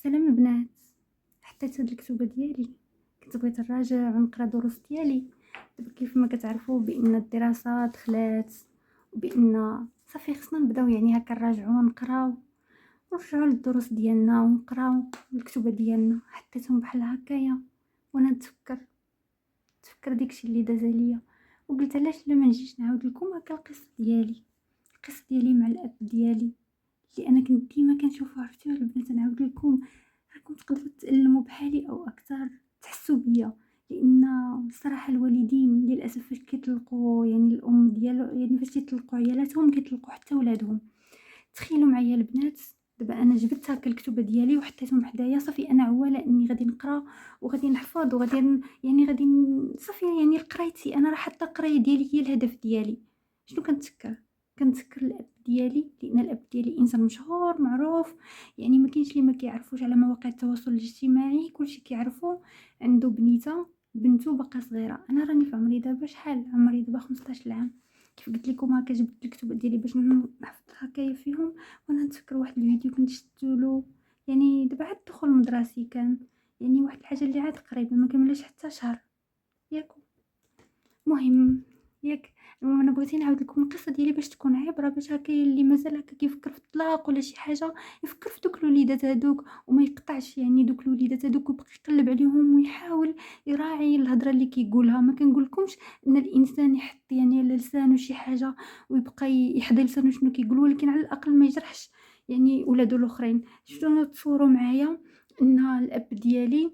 سلام البنات. حطيت هاد الكتوبه ديالي، كنت بغيت نراجع ونقرا دروس ديالي. دابا كيف ما كتعرفوا بان الدراسه دخلات، وبان صافي خصنا نبداو يعني هكا نراجعوا ونقراو ونرجعوا للدروس ديالنا ونقراو الكتوبه ديالنا. حطيتهم بحال هكايا وانا نتفكر داكشي اللي داز عليا، وقلت علاش لا ما نجيش نعاود لكم هكا القصه ديالي مع الاب ديالي اللي انا كنت ديما كنشوفو. عرفتي البنات، نعاود لكم راكم تقدروا تألموا بحالي او اكثر، تحسوا بيا. لان الصراحه الوالدين للاسف فاش كيطلقوا يعني الام ديالو، يعني فاش كيطلقوا عيالاتهم كيطلقوا حتى ولادهم. تخيلوا معايا البنات، دابا انا جبت هكا الكتب ديالي وحطيتهم حدايا، صافي انا عواله اني غادي نقرا وغادي نحفظ وغادي يعني غادي صافي يعني قرايتي انا راه حتى القرايه ديالي هي الهدف ديالي. شنو كنتذكر الاب ديالي، لان الاب ديالي انسان مشهور معروف، يعني ما كاينش اللي ما كيعرفوش على مواقع التواصل الاجتماعي، كلشي كيعرفو. عنده بنته باقا صغيره، انا راني في عمري دابا شحال، عمري دابا 15 عام. كيف قلت لكم هكا جبت الكتب ديالي باش نحفظ هكايا فيهم. وانا نتفكر واحد الفيديو كنت شفتلو، يعني دابا عاد الدخول المدرسي كان، يعني واحد الحاجه اللي عاد قريبه ما كملش حتى شهر ياكو. مهم ياك. المهم انا بغيت نعاود لكم القصه ديالي باش تكون عبره، باش هكا اللي مازال هكا كيفكر في الطلاق ولا شي حاجه يفكر في دوك الوليدات هذوك وما يقطعش يعني دوك الوليدات هذوك، ويبقى يقلب عليهم ويحاول يراعي الهضره اللي كيقولها. ما كنقولكمش ان الانسان يحط يعني على لسانه شي حاجه ويبقى يحضر لسانه شنو كيقول، ولكن على الاقل ما يجرحش يعني ولادو الاخرين. شنو تصوروا معايا ان الاب ديالي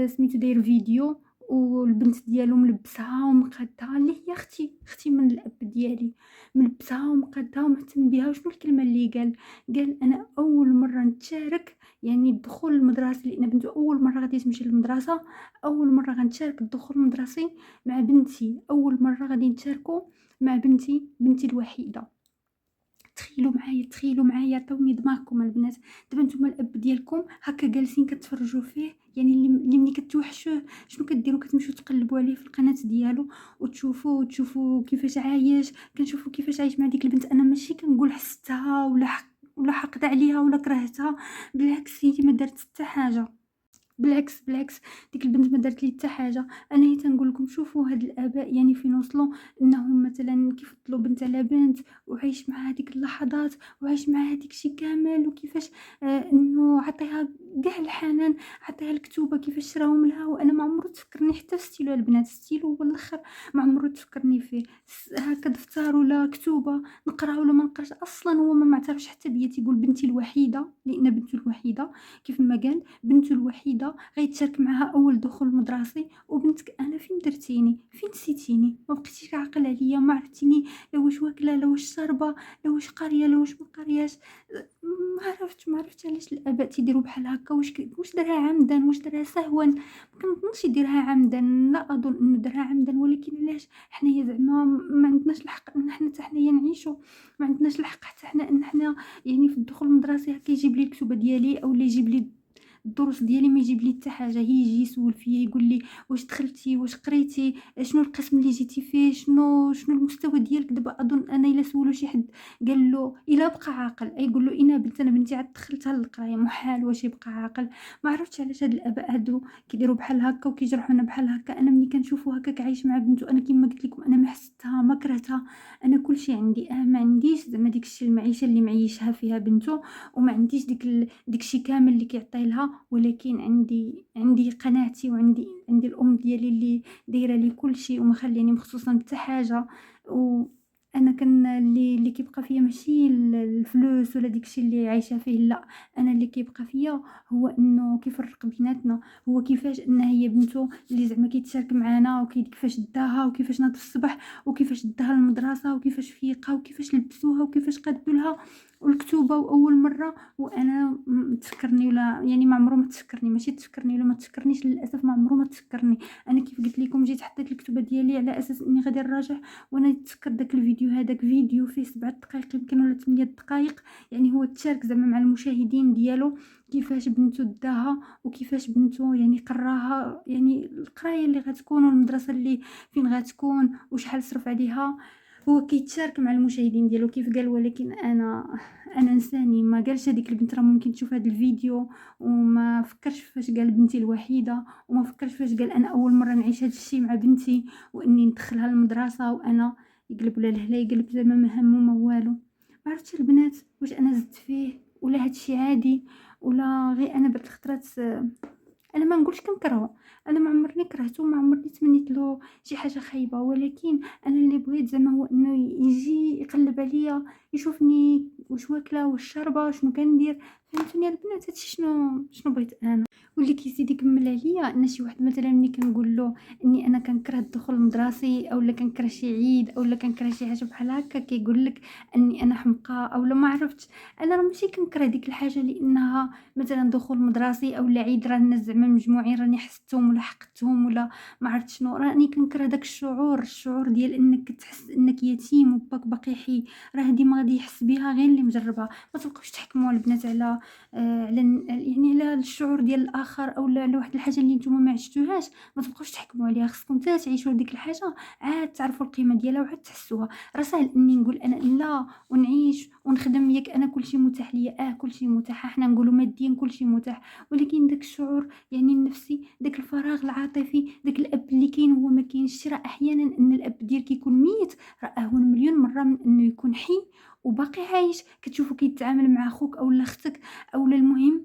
سميتو داير فيديو والبنت ديالو ملبسها ومقادها، اللي هي اختي من الاب ديالي، ملبسها ومقادها ومهتم بها. وشنو الكلمه اللي قال انا اول مره نتشارك يعني الدخول المدرسي، لان بنته اول مره غادي تمشي للمدرسه، اول مره غنشارك الدخول المدرسي مع بنتي، اول مره غادي نشاركو مع بنتي الوحيده. تخيلوا معايا عطوني دماغكم البنات. دابا نتوما الاب ديالكم هكا جالسين كتفرجوا فيه، يعني اللي ملي كتوحشوه شنو كديروا؟ كتمشيو تقلبوا عليه في القناه ديالو وتشوفوا كيفاش عايش. كنشوفوا كيفاش عايش مع ديك البنت. انا ماشي كنقول حستها ولا حقد عليها ولا كرهتها، بالعكس هي ما دارت حتى حاجه. بالعكس ديك البنت ما دارت لي حتى حاجه. انا هي تنقول لكم شوفوا هاد الاباء يعني فين وصلوا، انهم مثلا كيفضلوا بنت على بنت وعيش معها هذيك اللحظات وعيش معها هذيك الشيء كامل، وكيفاش انه عطيها كاع الحنان، عطيها الكتوبه كيفاش شراهم لها. وانا ما عمرو تفكرني حتى في ستيلو البنات، ستيلو هو الاخر ما عمرو تفكرني فيه. هكا دفتر ولا كتوبه نقرا ولا ما نقراش اصلا، هو ما معترفش حتى بيا، تيقول بنتي الوحيده، لان بنته الوحيده كيف ما قال بنته الوحيده غيتشارك معها اول دخول مدرسي. وبنتك انا فين درتيني؟ فين نسيتيني؟ ما بقيتيش عاقل عليا، ما عرفتيني لا واش واكله لا واش شاربه لا واش قاريه لا واش ما قارياش. ما عرفتش علاش الاباء تيديروا بحال هكا. واش دارها عمدا؟ واش دارها سهوا؟ ما كنظنش يديرها عمدا، لا اظن انه دارها عمدا. ولكن علاش حنايا زعما ما عندناش الحق ان حنا حتى حنايا نعيشوا؟ ما عندناش الحق حتى حنا ان حنا يعني في الدخول المدرسي هكا يجيب لي الكتب ديالي او يجيب لي الدروس ديالي، ما يجيب لي حتى حاجه. هي يجي يسول فيا يقول لي واش دخلتي واش قريتي شنو القسم اللي جيتي فيه شنو المستوى ديالك. دابا اظن انا الا سولو شي حد قال له الا بقى عاقل يقول له انا بنت، انا بنتي عاد دخلتها للقرايه، محال واش يبقى عاقل. ما عرفتش علاش هاد الاباء هادو كيديروا بحال هكا وكيجرحونا بحال هكا. انا ملي كنشوفو هكاك عايش مع بنته، انا كما قلت لكم انا ما حستها ما كرهتها، انا كلشي عندي. ما عنديش زعما ديكشي المعيشه اللي معيشها فيها بنته، وما عنديش داكشي كامل اللي كيعطي لها. ولكن عندي قناعتي، وعندي الام ديالي اللي دايره لي كل شيء وما خليني مخصوصا حتى حاجه. وانا كان اللي كيبقى فيا ماشي الفلوس ولا داكشي اللي عايشه فيه، لا، انا اللي كيبقى فيا هو انه كيفرق بيناتنا، هو كيفاش ان هي بنته اللي زعما كيتشارك معنا، وكيفاش داها وكيفاش ناض الصباح وكيفاش داها المدرسه وكيفاش فيقها وكيفاش لبسوها وكيفاش قادوا لها والكتوبه واول مره. وانا تفكرني ولا يعني ما عمره ما تفكرني، ماشي تفكرني ولا ما تفكرنيش، للاسف ما عمره ما تفكرني. انا كيف قلت لكم جيت حطيت الكتوبه ديالي على اساس اني غادي نراجع. وانا نتفكر داك الفيديو، هذاك فيديو فيه 7 دقائق يمكن ولا 8 دقائق، يعني هو تشارك زعما مع المشاهدين ديالو كيفاش بنته داها وكيفاش بنته يعني قراها، يعني القرايه اللي غتكون والمدرسه اللي فين غتكون وشحال صرف عليها. هو كيتشارك مع المشاهدين ديالو كيف قال، ولكن انا انساني، ما قالش هذيك البنت راه ممكن تشوف هذا الفيديو وما فكرش فاش قال بنتي الوحيده، وما فكرش فاش قال انا اول مره نعيش هذا الشيء مع بنتي واني ندخلها المدرسه وانا يقلب ولا لهلا يقلب زعما ما همو ما والو. ما عرفتش البنات واش انا زدت فيه ولا هذا الشيء عادي، ولا غير انا بعض الخطرات انا ما نقولش كنكرهه، انا ما عمرني كرهته، ما عمرني تمنيت له شي حاجه خايبه، ولكن انا اللي بغيت زعما هو انه يجي يقلب عليا يشوفني واش واكله واش شاربه شنو كندير. فهمتوني البنات هادشي شنو بغيت انا. واللي كيزيد يكمل عليا ان شي واحد مثلا ملي كنقول له اني انا كنكره الدخول المدرسي او لا كنكره شي عيد او لا كنكره شي حاجه بحال هكا، كيقول لك اني انا حمقى او لا ما عرفتش. انا راه ماشي كنكره ديك الحاجه لانها مثلا دخول مدرسي او العيد راه الناس زعما مجموعين راني حسدتهم ولا حقدتهم ولا ما عرفت شنو، راني كنكره داك الشعور ديال انك تحس انك يتيم وباك باقي حي. راه هادي ما غادي يحس بها غير اللي مجربها. ما تبقاوش تحكموا البنات على يعني على الشعور ديال الاخر او على واحد الحاجه اللي نتوما ما عشتوهاش. ما تبقاوش تحكموا عليها، خصكم حتى تعيشوا ديك الحاجه عاد تعرفوا القيمه ديالها وعاد تحسوها. راه ساهل اني نقول انا لا ونعيش ونخدم ياك انا كلشي متاح ليا، كلشي متاح، حنا نقولوا ماديا كلشي متاح، ولكن داك الشعور يعني النفسي، داك الفراغ العاطفي، داك الاب اللي كاين هو ما كاينش. راه احيانا ان الاب ديالك يكون ميت راه اهون مليون مره من انه يكون حي وباقي عايش. كتشوفو كيتعامل مع اخوك او اختك او المهم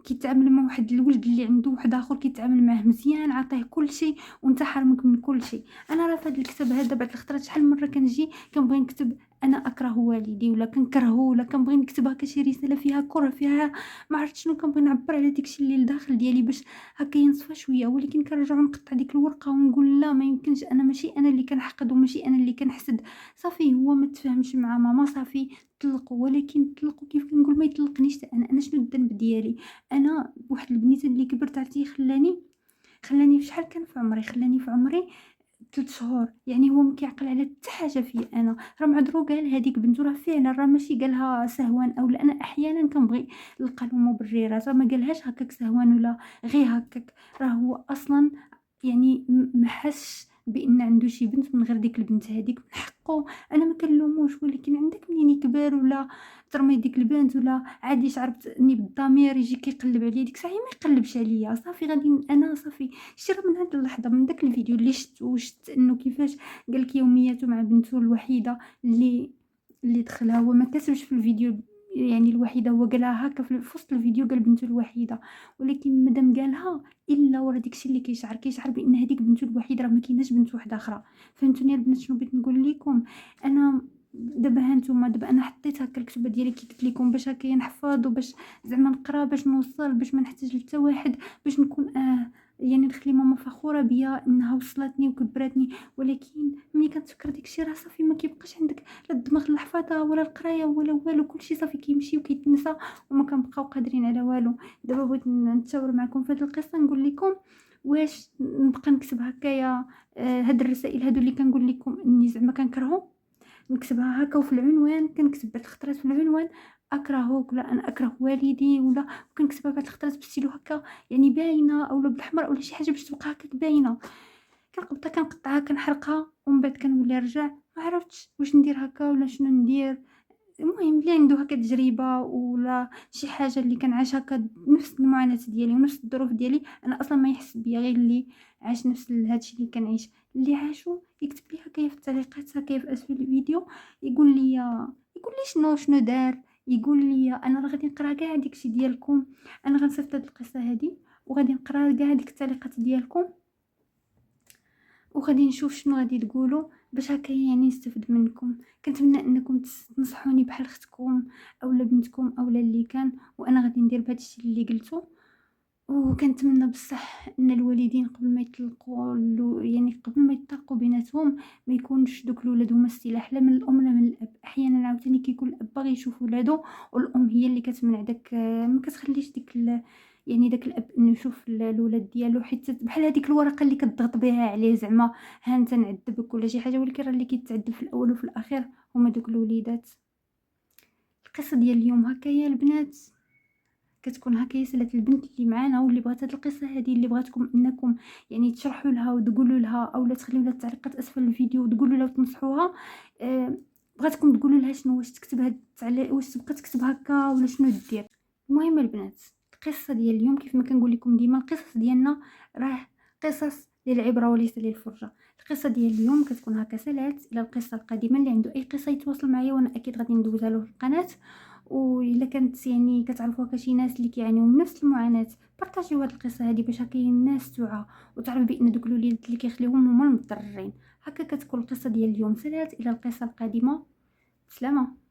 كيتعامل مع واحد الولد اللي عنده واحد اخر كيتعامل معاه مزيان، عطيه كل شيء وانت حرمك من كل شيء. انا راه في هذا الكتاب هذا بعد الخطرات شحال مره كنجي كنبغي نكتب انا اكره والدي ولا كنكرهه ولا كنبغي نكتب هكا شي رساله فيها كره فيها ما عرفت شنو، كنبغي نعبر على داكشي اللي لداخل ديالي باش هكا ينصفى شويه، ولكن كنرجع نقطع ديك الورقه ونقول لا ما يمكنش، انا ماشي انا اللي كنحقد وماشي انا اللي كنحسد. صافي هو ما تفاهمش مع ماما صافي طلقوا، ولكن طلقوا كيف كنقول ما يطلقنيش انا شنو الذنب ديالي. انا واحد البنيته اللي كبرت عرفتي خلاني في شحال كان في عمري، خلاني في عمري 3 شهور. يعني هو ما كيعقل على حتى حاجه فيا انا، راه معذرو قال هذيك بنته راه فعلا راه ماشي قالها سهوان او لا، انا احيانا كنبغي القلب مبررات، راه ما قالهاش هكاك سهوان ولا غير هكاك، راه هو اصلا يعني ما حسش بان عنده شي بنت من غير ديك البنت هذيك من حقه. انا ما كنلوموش، ولكن عندك منين يكبر ولا ترمي ديك البنت ولا عادي شعرت اني بالضمير يجي كيقلب عليا ديك الساعه ما يقلبش عليا صافي غادي انا صافي. شتي راه من هاد اللحظه من داك الفيديو اللي شفت انه كيفاش قالك يومياته مع بنته الوحيده اللي دخلها هو ما كتبش في الفيديو يعني الوحيده، هو قالها هكا في وسط الفيديو قال بنته الوحيده، ولكن مادام قالها الا ورا داكشي اللي كيشعر بان هذيك بنته الوحيده راه ما كايناش بنت واحده اخرى. فهمتوني البنات شنو بغيت نقول لكم؟ انا دابا هانتوما دابا انا حطيت هكا الكتبه ديالي كي قلت لكم باش هكا نحفظ وباش زعما نقرا باش نوصل باش ما نحتاج لتا واحد باش نكون يعني نخلي ماما فخوره بيا انها وصلتني وكبرتني. ولكن ملي كنتفكر داكشي راه صافي ما كيبقاش عندك لا الدماغ الحفاظه ولا القرايه ولا والو، كلشي صافي كيمشي وكيتنسى وما كنبقاو قادرين على والو. دابا بغيت نتشاور معكم في هذه القصه نقول لكم واش نبقى نكتب هكايا هاد الرسائل هادو اللي كنقول لكم اني زعما كنكرههم نكتبها هكا وفي العنوان كنكتب بعض الخطرات في العنوان اكرهك ولا انا اكره والدي ولا كنكتبها بعض الخطرات بستيلو هكا يعني باينه اولا بالاحمر اولا شي حاجه باش تبقى هكا باينه. كنقطعها كنحرقها ومن بعد كنولي نرجع ما عرفتش واش ندير هكا ولا شنو ندير. المهم اللي عنده هكا تجربه ولا شي حاجه اللي كنعيش هكا نفس المعاناه ديالي ونفس الظروف ديالي، انا اصلا ما يحس بيا غير اللي عاش نفس هادشي اللي كنعيش اللي عاشو يكتب لي هكايا في التعليقات هكايا في اسفل الفيديو يقول لي شنو دار، يقول لي انا راه غادي نقرا كاع داكشي ديالكم، انا غنصيفط هاد القصه هادي وغادي نقرا كاع ديك التعليقات ديالكم وغادي نشوف شنو غادي تقولوا باش هكا يعني نستفد منكم. كنتمنى انكم تنصحوني بحال اختكم اولا بنتكم اولا اللي كان، وانا غادي ندير بهذا الشيء اللي قلتو. وكنتمنى بصح ان الوالدين قبل ما يطلقوا يعني قبل ما يطلقوا بيناتهم ما يكونش دوك الولاد هما السلاح لا من الام لا من الاب. احيانا عاوتاني كيكون الاب باغي يشوف ولادو والام هي اللي كتمنع داك ما كتخليش يعني داك الاب انه يشوف الولاد ديالو، حيت بحال هذيك الورقه اللي كتضغط بها عليه زعما ها انت نعذبك ولا شي حاجه، ولكن راه اللي كيتعذب في الاول وفي الاخير هما دوك الوليدات. القصه ديال اليوم هكا يا البنات كتكون هكايا سالات البنت اللي معانا واللي بغات هاد القصه هذه، اللي بغاتكم انكم يعني تشرحوا لها وتقولوا لها، اولا تخليو لها التعليقات اسفل الفيديو وتقولوا لها وتنصحوها. بغاتكم تقولوا لها شنو، واش تكتب هاد واش تبقى تكتب هكا ولا شنو دير. المهم البنات، القصه ديال اليوم كيف ما كنقول لكم ديما، القصص ديالنا راه قصص للعبره وليس للفرجه. القصه ديال اليوم كتكون هكا سالات. الى القصه القادمه اللي عنده اي قصه يتواصل معايا وانا اكيد غادي ندوزها له في القناه. والا كانت يعني كتعرفوا هكا شي ناس اللي كيعانيو من نفس المعاناه، بارطاجيو هاد القصه هذه باش هكا الناس توعى وتعرف بان دوك الوليدات اللي كيخليوهم هما المضطرين. هكا كتكون القصه ديال اليوم سالات. الى القصه القادمه، سلامه.